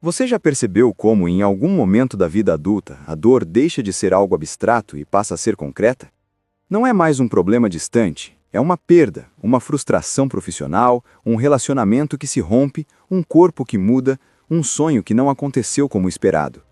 Você já percebeu como, em algum momento da vida adulta, a dor deixa de ser algo abstrato e passa a ser concreta? Não é mais um problema distante, é uma perda, uma frustração profissional, um relacionamento que se rompe, um corpo que muda, um sonho que não aconteceu como esperado.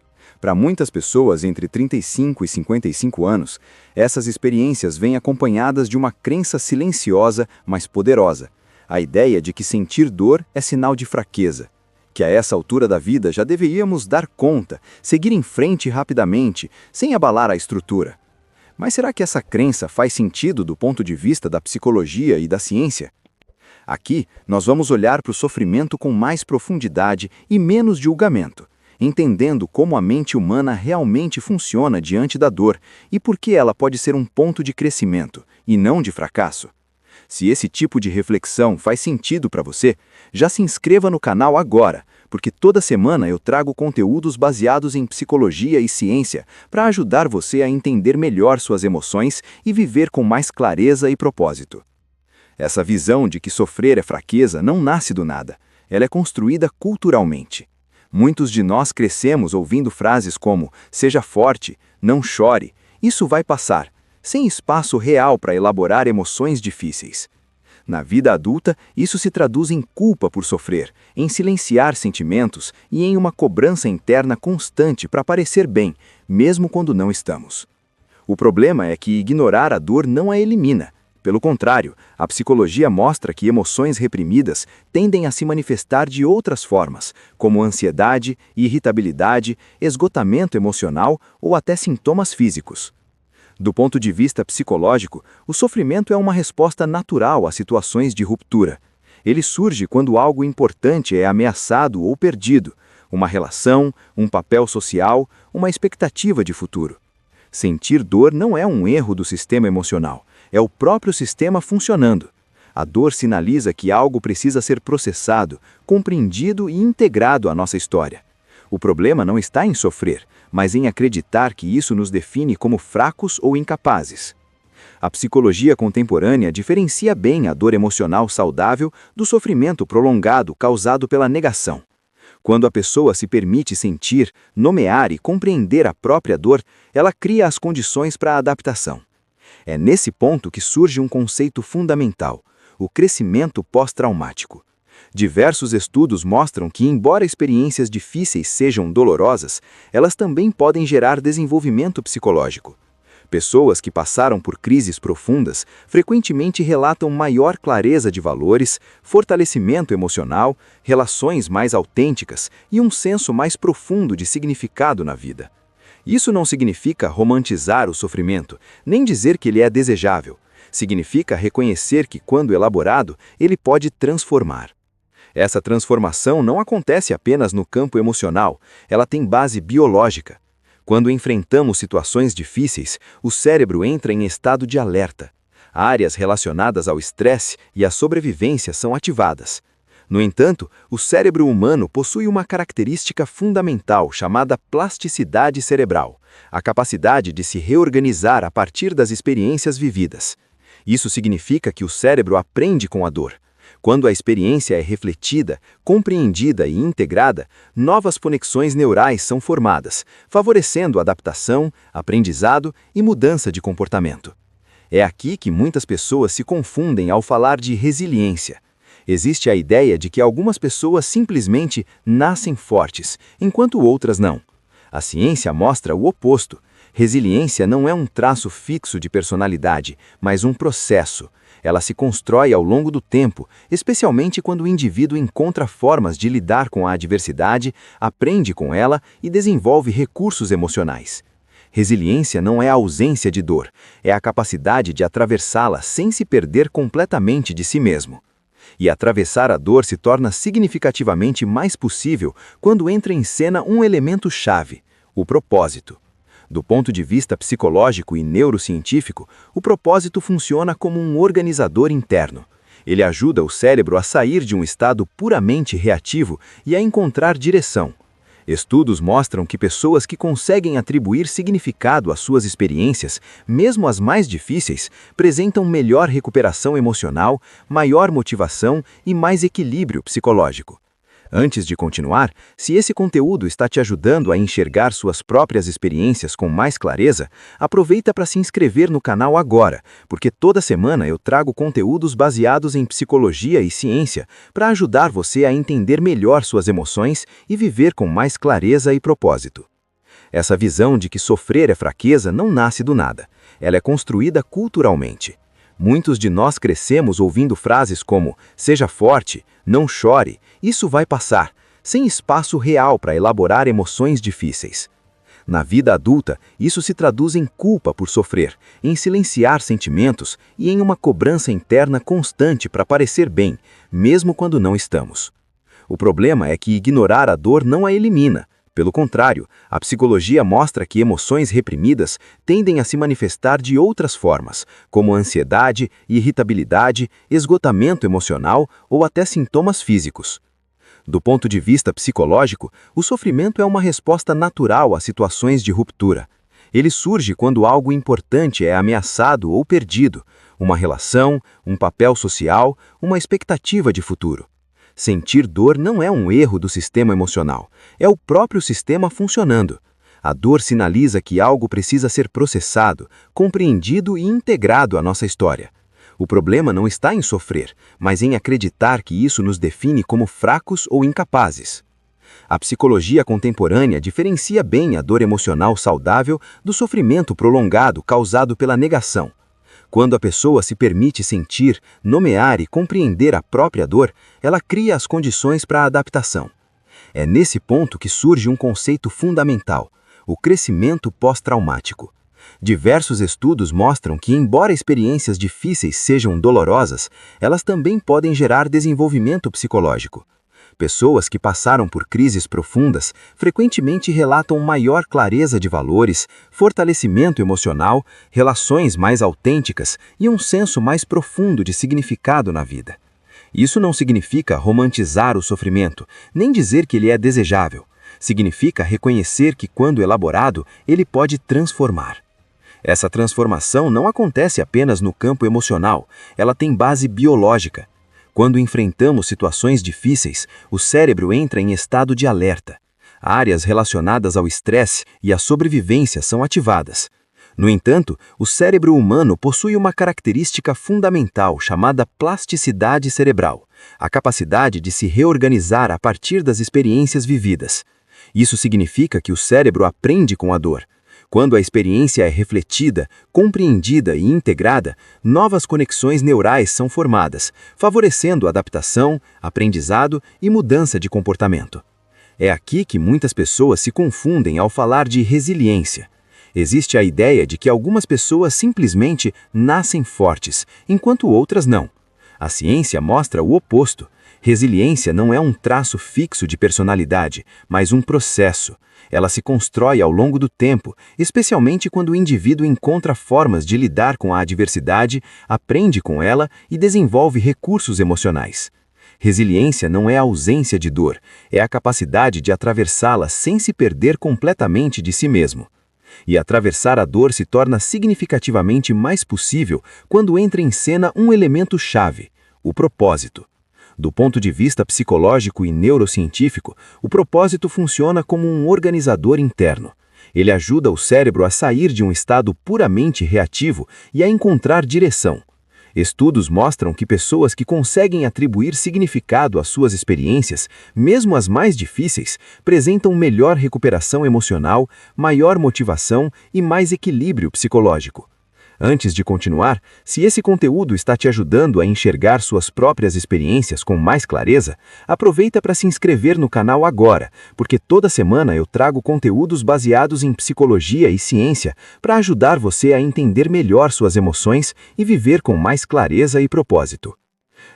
Para muitas pessoas entre 35 e 55 anos, essas experiências vêm acompanhadas de uma crença silenciosa, mas poderosa: a ideia de que sentir dor é sinal de fraqueza, que a essa altura da vida já deveríamos dar conta, seguir em frente rapidamente, sem abalar a estrutura. Mas será que essa crença faz sentido do ponto de vista da psicologia e da ciência? Aqui, nós vamos olhar para o sofrimento com mais profundidade e menos julgamento, entendendo como a mente humana realmente funciona diante da dor e por que ela pode ser um ponto de crescimento, e não de fracasso. Se esse tipo de reflexão faz sentido para você, já se inscreva no canal agora, porque toda semana eu trago conteúdos baseados em psicologia e ciência para ajudar você a entender melhor suas emoções e viver com mais clareza e propósito. Essa visão de que sofrer é fraqueza não nasce do nada, ela é construída culturalmente. Muitos de nós crescemos ouvindo frases como "seja forte", "não chore", "isso vai passar", sem espaço real para elaborar emoções difíceis. Na vida adulta, isso se traduz em culpa por sofrer, em silenciar sentimentos e em uma cobrança interna constante para parecer bem, mesmo quando não estamos. O problema é que ignorar a dor não a elimina. Pelo contrário, a psicologia mostra que emoções reprimidas tendem a se manifestar de outras formas, como ansiedade, irritabilidade, esgotamento emocional ou até sintomas físicos. Do ponto de vista psicológico, o sofrimento é uma resposta natural a situações de ruptura. Ele surge quando algo importante é ameaçado ou perdido: uma relação, um papel social, uma expectativa de futuro. Sentir dor não é um erro do sistema emocional, é o próprio sistema funcionando. A dor sinaliza que algo precisa ser processado, compreendido e integrado à nossa história. O problema não está em sofrer, mas em acreditar que isso nos define como fracos ou incapazes. A psicologia contemporânea diferencia bem a dor emocional saudável do sofrimento prolongado causado pela negação. Quando a pessoa se permite sentir, nomear e compreender a própria dor, ela cria as condições para a adaptação. É nesse ponto que surge um conceito fundamental: o crescimento pós-traumático. Diversos estudos mostram que, embora experiências difíceis sejam dolorosas, elas também podem gerar desenvolvimento psicológico. Pessoas que passaram por crises profundas frequentemente relatam maior clareza de valores, fortalecimento emocional, relações mais autênticas e um senso mais profundo de significado na vida. Isso não significa romantizar o sofrimento, nem dizer que ele é desejável. Significa reconhecer que, quando elaborado, ele pode transformar. Essa transformação não acontece apenas no campo emocional, ela tem base biológica. Quando enfrentamos situações difíceis, o cérebro entra em estado de alerta. Áreas relacionadas ao estresse e à sobrevivência são ativadas. No entanto, o cérebro humano possui uma característica fundamental chamada plasticidade cerebral, a capacidade de se reorganizar a partir das experiências vividas. Isso significa que o cérebro aprende com a dor. Quando a experiência é refletida, compreendida e integrada, novas conexões neurais são formadas, favorecendo adaptação, aprendizado e mudança de comportamento. É aqui que muitas pessoas se confundem ao falar de resiliência. Existe a ideia de que algumas pessoas simplesmente nascem fortes, enquanto outras não. A ciência mostra o oposto. Resiliência não é um traço fixo de personalidade, mas um processo. Ela se constrói ao longo do tempo, especialmente quando o indivíduo encontra formas de lidar com a adversidade, aprende com ela e desenvolve recursos emocionais. Resiliência não é a ausência de dor, é a capacidade de atravessá-la sem se perder completamente de si mesmo. E atravessar a dor se torna significativamente mais possível quando entra em cena um elemento-chave: o propósito. Do ponto de vista psicológico e neurocientífico, o propósito funciona como um organizador interno. Ele ajuda o cérebro a sair de um estado puramente reativo e a encontrar direção. Estudos mostram que pessoas que conseguem atribuir significado às suas experiências, mesmo as mais difíceis, apresentam melhor recuperação emocional, maior motivação e mais equilíbrio psicológico. Antes de continuar, se esse conteúdo está te ajudando a enxergar suas próprias experiências com mais clareza, aproveita para se inscrever no canal agora, porque toda semana eu trago conteúdos baseados em psicologia e ciência para ajudar você a entender melhor suas emoções e viver com mais clareza e propósito. Essa visão de que sofrer é fraqueza não nasce do nada. Ela é construída culturalmente. Muitos de nós crescemos ouvindo frases como "seja forte", "não chore", "isso vai passar", sem espaço real para elaborar emoções difíceis. Na vida adulta, isso se traduz em culpa por sofrer, em silenciar sentimentos e em uma cobrança interna constante para parecer bem, mesmo quando não estamos. O problema é que ignorar a dor não a elimina. Pelo contrário, a psicologia mostra que emoções reprimidas tendem a se manifestar de outras formas, como ansiedade, irritabilidade, esgotamento emocional ou até sintomas físicos. Do ponto de vista psicológico, o sofrimento é uma resposta natural a situações de ruptura. Ele surge quando algo importante é ameaçado ou perdido, uma relação, um papel social, uma expectativa de futuro. Sentir dor não é um erro do sistema emocional, é o próprio sistema funcionando. A dor sinaliza que algo precisa ser processado, compreendido e integrado à nossa história. O problema não está em sofrer, mas em acreditar que isso nos define como fracos ou incapazes. A psicologia contemporânea diferencia bem a dor emocional saudável do sofrimento prolongado causado pela negação. Quando a pessoa se permite sentir, nomear e compreender a própria dor, ela cria as condições para a adaptação. É nesse ponto que surge um conceito fundamental: o crescimento pós-traumático. Diversos estudos mostram que, embora experiências difíceis sejam dolorosas, elas também podem gerar desenvolvimento psicológico. Pessoas que passaram por crises profundas frequentemente relatam maior clareza de valores, fortalecimento emocional, relações mais autênticas e um senso mais profundo de significado na vida. Isso não significa romantizar o sofrimento, nem dizer que ele é desejável. Significa reconhecer que, quando elaborado, ele pode transformar. Essa transformação não acontece apenas no campo emocional, ela tem base biológica. Quando enfrentamos situações difíceis, o cérebro entra em estado de alerta. Áreas relacionadas ao estresse e à sobrevivência são ativadas. No entanto, o cérebro humano possui uma característica fundamental chamada plasticidade cerebral, a capacidade de se reorganizar a partir das experiências vividas. Isso significa que o cérebro aprende com a dor. Quando a experiência é refletida, compreendida e integrada, novas conexões neurais são formadas, favorecendo adaptação, aprendizado e mudança de comportamento. É aqui que muitas pessoas se confundem ao falar de resiliência. Existe a ideia de que algumas pessoas simplesmente nascem fortes, enquanto outras não. A ciência mostra o oposto. Resiliência não é um traço fixo de personalidade, mas um processo. Ela se constrói ao longo do tempo, especialmente quando o indivíduo encontra formas de lidar com a adversidade, aprende com ela e desenvolve recursos emocionais. Resiliência não é a ausência de dor, é a capacidade de atravessá-la sem se perder completamente de si mesmo. E atravessar a dor se torna significativamente mais possível quando entra em cena um elemento-chave: o propósito. Do ponto de vista psicológico e neurocientífico, o propósito funciona como um organizador interno. Ele ajuda o cérebro a sair de um estado puramente reativo e a encontrar direção. Estudos mostram que pessoas que conseguem atribuir significado às suas experiências, mesmo as mais difíceis, apresentam melhor recuperação emocional, maior motivação e mais equilíbrio psicológico. Antes de continuar, se esse conteúdo está te ajudando a enxergar suas próprias experiências com mais clareza, aproveita para se inscrever no canal agora, porque toda semana eu trago conteúdos baseados em psicologia e ciência para ajudar você a entender melhor suas emoções e viver com mais clareza e propósito.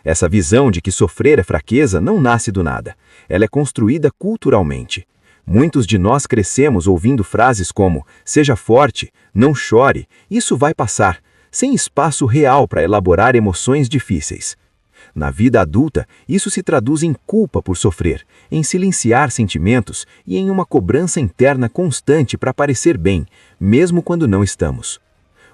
Essa visão de que sofrer é fraqueza não nasce do nada. Ela é construída culturalmente. Muitos de nós crescemos ouvindo frases como "seja forte", "não chore", "isso vai passar", sem espaço real para elaborar emoções difíceis. Na vida adulta, isso se traduz em culpa por sofrer, em silenciar sentimentos e em uma cobrança interna constante para parecer bem, mesmo quando não estamos.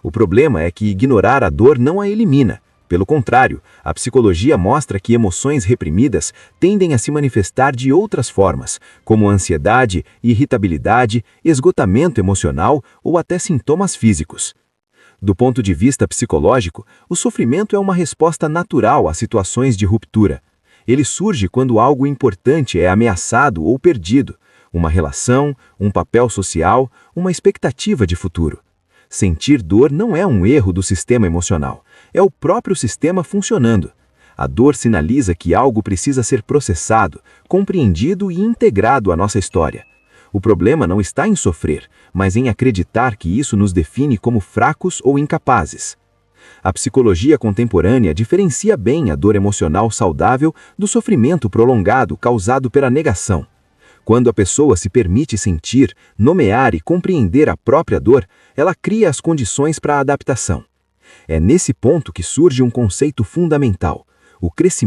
O problema é que ignorar a dor não a elimina. Pelo contrário, a psicologia mostra que emoções reprimidas tendem a se manifestar de outras formas, como ansiedade, irritabilidade, esgotamento emocional ou até sintomas físicos. Do ponto de vista psicológico, o sofrimento é uma resposta natural a situações de ruptura. Ele surge quando algo importante é ameaçado ou perdido, uma relação, um papel social, uma expectativa de futuro. Sentir dor não é um erro do sistema emocional, é o próprio sistema funcionando. A dor sinaliza que algo precisa ser processado, compreendido e integrado à nossa história. O problema não está em sofrer, mas em acreditar que isso nos define como fracos ou incapazes. A psicologia contemporânea diferencia bem a dor emocional saudável do sofrimento prolongado causado pela negação. Quando a pessoa se permite sentir, nomear e compreender a própria dor, ela cria as condições para a adaptação. É nesse ponto que surge um conceito fundamental: o crescimento